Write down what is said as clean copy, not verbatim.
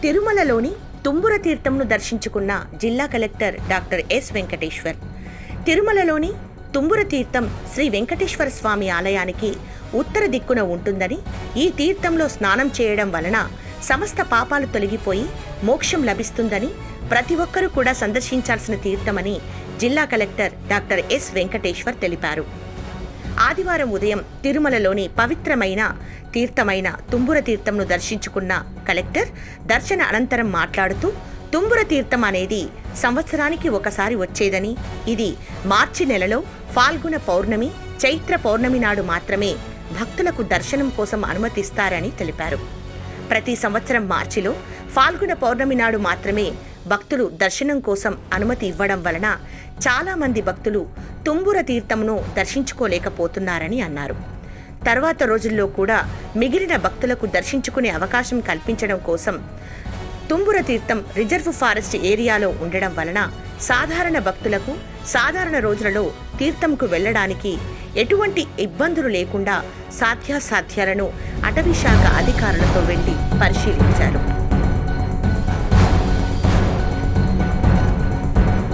తిరుమలలోని తుంబుర తీర్థంను దర్శించుకున్న జిల్లా కలెక్టర్ డాక్టర్ ఎస్ వెంకటేశ్వర్. తిరుమలలోని తుంబుర తీర్థం శ్రీ వెంకటేశ్వర స్వామి ఆలయానికి ఉత్తర దిక్కున ఉంటుందని, ఈ తీర్థంలో స్నానం చేయడం వలన సమస్త పాపాలు తొలగిపోయి మోక్షం లభిస్తుందని, ప్రతి ఒక్కరూ కూడా సందర్శించాల్సిన తీర్థమని జిల్లా కలెక్టర్ డాక్టర్ ఎస్ వెంకటేశ్వర్ తెలిపారు. ఆదివారం ఉదయం తిరుమలలోని పవిత్రమైన తీర్థమైన తుంబుర తీర్థంను దర్శించుకున్న కలెక్టర్ దర్శన అనంతరం మాట్లాడుతూ, తుంబుర తీర్థం అనేది సంవత్సరానికి ఒకసారి వచ్చేదని, ఇది మార్చి నెలలో ఫాల్గుణ పౌర్ణమి, చైత్ర పౌర్ణమి నాడు మాత్రమే భక్తులకు దర్శనం కోసం అనుమతిస్తారని తెలిపారు. ప్రతి సంవత్సరం మార్చిలో ఫాల్గుణ పౌర్ణమి నాడు మాత్రమే భక్తులు దర్శనం కోసం అనుమతి ఇవ్వడం వలన చాలా మంది భక్తులు తుంబుర తీర్థమును దర్శించుకోలేకపోతున్నారని అన్నారు. తర్వాత రోజుల్లో కూడా మిగిలిన భక్తులకు దర్శించుకునే అవకాశం కల్పించడం కోసం తుంబుర తీర్థం రిజర్వ్ ఫారెస్ట్ ఏరియాలో ఉండడం వలన సాధారణ భక్తులకు సాధారణ రోజులలో తీర్థంకు వెళ్లడానికి ఎటువంటి ఇబ్బందులు లేకుండా సాధ్యాసాధ్యాలను అటవీ శాఖ అధికారులతో వెళ్లి పరిశీలించారు.